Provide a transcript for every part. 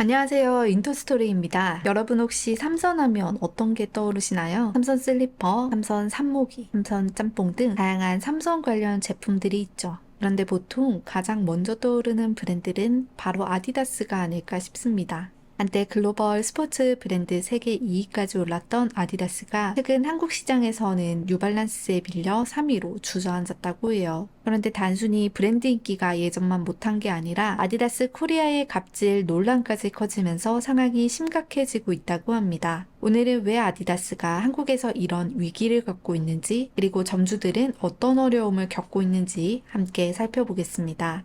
안녕하세요. 인터스토리입니다. 여러분 혹시 삼선하면 어떤 게 떠오르시나요? 삼선 슬리퍼, 삼선 산모기, 삼선 짬뽕 등 다양한 삼선 관련 제품들이 있죠. 그런데 보통 가장 먼저 떠오르는 브랜드는 바로 아디다스가 아닐까 싶습니다. 한때 글로벌 스포츠 브랜드 세계 2위까지 올랐던 아디다스가 최근 한국 시장에서는 뉴발란스에 밀려 3위로 주저앉았다고 해요. 그런데 단순히 브랜드 인기가 예전만 못한 게 아니라 아디다스 코리아의 갑질 논란까지 커지면서 상황이 심각해지고 있다고 합니다. 오늘은 왜 아디다스가 한국에서 이런 위기를 겪고 있는지, 그리고 점주들은 어떤 어려움을 겪고 있는지 함께 살펴보겠습니다.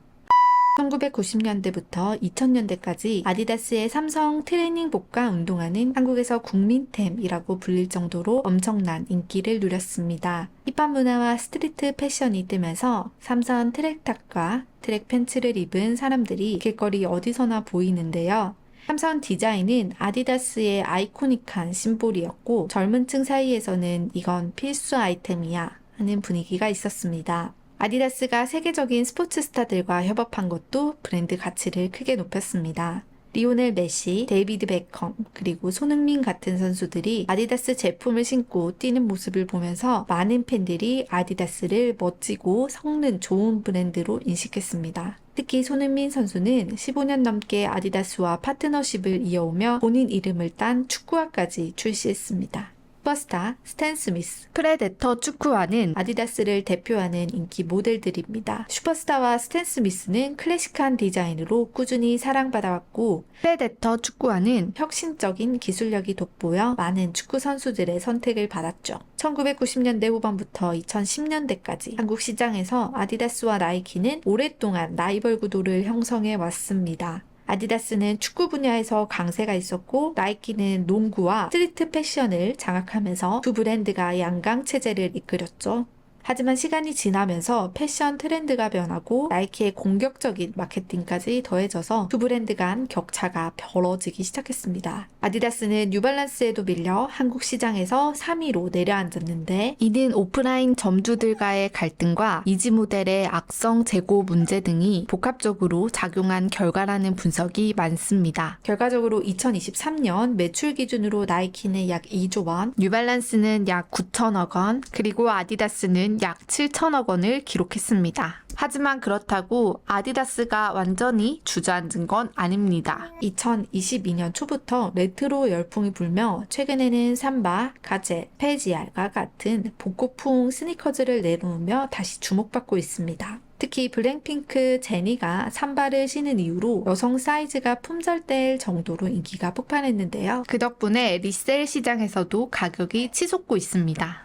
1990년대부터 2000년대까지 아디다스의 삼성 트레이닝복과 운동화는 한국에서 국민템이라고 불릴 정도로 엄청난 인기를 누렸습니다. 힙합 문화와 스트리트 패션이 뜨면서 삼선 트랙탑과 트랙 팬츠를 입은 사람들이 길거리 어디서나 보이는데요. 삼선 디자인은 아디다스의 아이코닉한 심볼이었고 젊은 층 사이에서는 이건 필수 아이템이야 하는 분위기가 있었습니다. 아디다스가 세계적인 스포츠 스타들과 협업한 것도 브랜드 가치를 크게 높였습니다. 리오넬 메시, 데이비드 베컴, 그리고 손흥민 같은 선수들이 아디다스 제품을 신고 뛰는 모습을 보면서 많은 팬들이 아디다스를 멋지고 성능 좋은 브랜드로 인식했습니다. 특히 손흥민 선수는 15년 넘게 아디다스와 파트너십을 이어오며 본인 이름을 딴 축구화까지 출시했습니다. 슈퍼스타 스탠 스미스, 프레데터 축구화는 아디다스를 대표하는 인기 모델들입니다. 슈퍼스타와 스탠 스미스는 클래식한 디자인으로 꾸준히 사랑받아왔고, 프레데터 축구화는 혁신적인 기술력이 돋보여 많은 축구 선수들의 선택을 받았죠. 1990년대 후반부터 2010년대까지 한국 시장에서 아디다스와 나이키는 오랫동안 라이벌 구도를 형성해 왔습니다. 아디다스는 축구 분야에서 강세가 있었고 나이키는 농구와 스트리트 패션을 장악하면서 두 브랜드가 양강 체제를 이끌었죠. 하지만 시간이 지나면서 패션 트렌드가 변하고 나이키의 공격적인 마케팅까지 더해져서 두 브랜드 간 격차가 벌어지기 시작했습니다. 아디다스는 뉴발란스에도 밀려 한국 시장에서 3위로 내려앉았는데, 이는 오프라인 점주들과의 갈등과 이지 모델의 악성 재고 문제 등이 복합적으로 작용한 결과라는 분석이 많습니다. 결과적으로 2023년 매출 기준으로 나이키는 약 2조 원, 뉴발란스는 약 9천억 원, 그리고 아디다스는 약 7천억 원을 기록했습니다. 하지만 그렇다고 아디다스가 완전히 주저앉은 건 아닙니다. 2022년 초부터 레트로 열풍이 불며 최근에는 삼바, 가젯, 페지알과 같은 복고풍 스니커즈를 내놓으며 다시 주목받고 있습니다. 특히 블랙핑크 제니가 삼바를 신은 이후로 여성 사이즈가 품절될 정도로 인기가 폭발했는데요. 그 덕분에 리셀 시장에서도 가격이 치솟고 있습니다.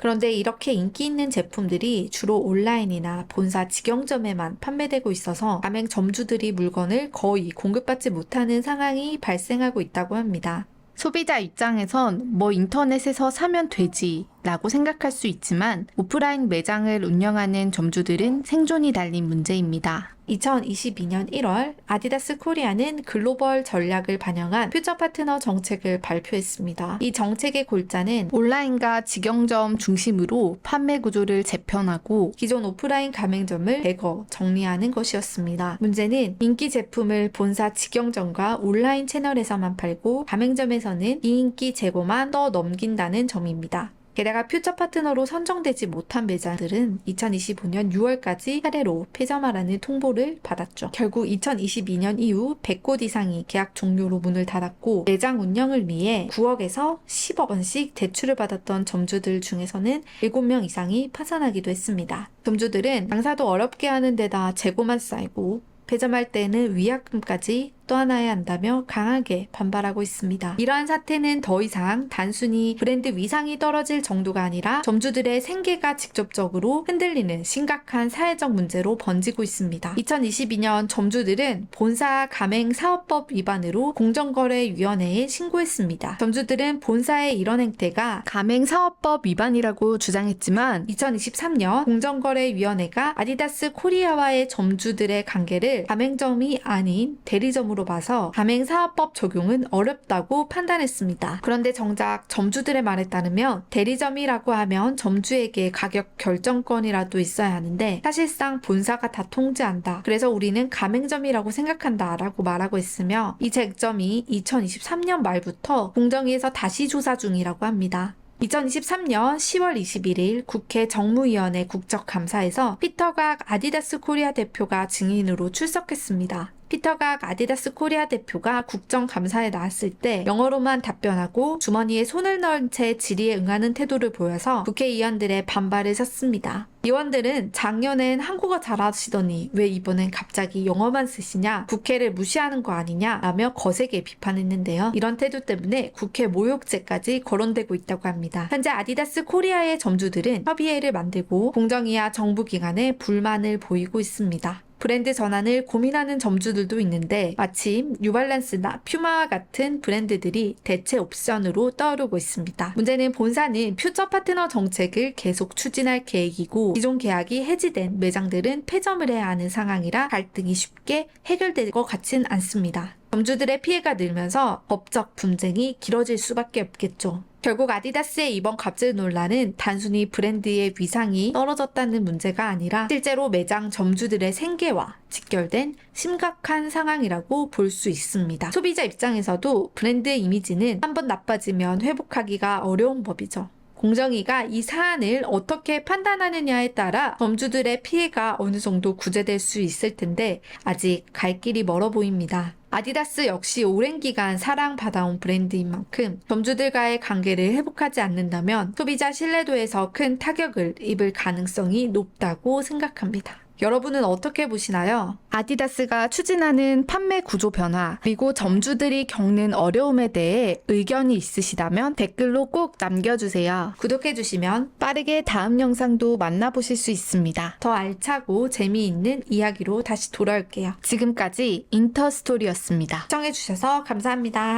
그런데 이렇게 인기 있는 제품들이 주로 온라인이나 본사 직영점에만 판매되고 있어서 가맹 점주들이 물건을 거의 공급받지 못하는 상황이 발생하고 있다고 합니다. 소비자 입장에선 인터넷에서 사면 되지 라고 생각할 수 있지만 오프라인 매장을 운영하는 점주들은 생존이 달린 문제입니다. 2022년 1월 아디다스 코리아는 글로벌 전략을 반영한 퓨처 파트너 정책을 발표했습니다. 이 정책의 골자는 온라인과 직영점 중심으로 판매 구조를 재편하고 기존 오프라인 가맹점을 대거 정리하는 것이었습니다. 문제는 인기 제품을 본사 직영점과 온라인 채널에서만 팔고 가맹점에서는 이 인기 재고만 떠넘긴다는 점입니다. 게다가 퓨처 파트너로 선정되지 못한 매장들은 2025년 6월까지 차례로 폐점하라는 통보를 받았죠. 결국 2022년 이후 100곳 이상이 계약 종료로 문을 닫았고 매장 운영을 위해 9억에서 10억 원씩 대출을 받았던 점주들 중에서는 7명 이상이 파산하기도 했습니다. 점주들은 장사도 어렵게 하는 데다 재고만 쌓이고 폐점할 때는 위약금까지 떠안아야 한다며 강하게 반발하고 있습니다. 이러한 사태는 더 이상 단순히 브랜드 위상이 떨어질 정도가 아니라 점주들의 생계가 직접적으로 흔들리는 심각한 사회적 문제로 번지고 있습니다. 2022년 점주들은 본사 가맹사업법 위반으로 공정거래위원회에 신고했습니다. 점주들은 본사의 이런 행태가 가맹사업법 위반이라고 주장했지만 2023년 공정거래위원회가 아디다스 코리아와의 점주들의 관계를 가맹점이 아닌 대리점으로 입장으로 봐서 가맹사업법 적용은 어렵다고 판단했습니다. 그런데 정작 점주들의 말에 따르면 대리점이라고 하면 점주에게 가격 결정권이라도 있어야 하는데 사실상 본사가 다 통제한다. 그래서 우리는 가맹점이라고 생각한다 라고 말하고 있으며 이 쟁점이 2023년 말부터 공정위에서 다시 조사 중이라고 합니다. 2023년 10월 21일 국회 정무위원회 국정감사에서 피터각 아디다스 코리아 대표가 증인으로 출석했습니다. 피터각 아디다스 코리아 대표가 국정감사에 나왔을 때 영어로만 답변하고 주머니에 손을 넣은 채 질의에 응하는 태도를 보여서 국회의원들의 반발을 샀습니다. 의원들은 작년엔 한국어 잘하시더니 왜 이번엔 갑자기 영어만 쓰시냐, 국회를 무시하는 거 아니냐 라며 거세게 비판했는데요. 이런 태도 때문에 국회 모욕죄까지 거론되고 있다고 합니다. 현재 아디다스 코리아의 점주들은 협의회를 만들고 공정위와 정부기관에 불만을 보이고 있습니다. 브랜드 전환을 고민하는 점주들도 있는데 마침 뉴발란스나 퓨마와 같은 브랜드들이 대체 옵션으로 떠오르고 있습니다. 문제는 본사는 퓨처 파트너 정책을 계속 추진할 계획이고 기존 계약이 해지된 매장들은 폐점을 해야 하는 상황이라 갈등이 쉽게 해결될 것 같진 않습니다. 점주들의 피해가 늘면서 법적 분쟁이 길어질 수밖에 없겠죠. 결국 아디다스의 이번 갑질 논란은 단순히 브랜드의 위상이 떨어졌다는 문제가 아니라 실제로 매장 점주들의 생계와 직결된 심각한 상황이라고 볼 수 있습니다. 소비자 입장에서도 브랜드의 이미지는 한번 나빠지면 회복하기가 어려운 법이죠. 공정위가 이 사안을 어떻게 판단하느냐에 따라 점주들의 피해가 어느 정도 구제될 수 있을 텐데 아직 갈 길이 멀어 보입니다. 아디다스 역시 오랜 기간 사랑받아온 브랜드인 만큼 점주들과의 관계를 회복하지 않는다면 소비자 신뢰도에서 큰 타격을 입을 가능성이 높다고 생각합니다. 여러분은 어떻게 보시나요? 아디다스가 추진하는 판매 구조 변화, 그리고 점주들이 겪는 어려움에 대해 의견이 있으시다면 댓글로 꼭 남겨주세요. 구독해주시면 빠르게 다음 영상도 만나보실 수 있습니다. 더 알차고 재미있는 이야기로 다시 돌아올게요. 지금까지 인터스토리였습니다. 시청해주셔서 감사합니다.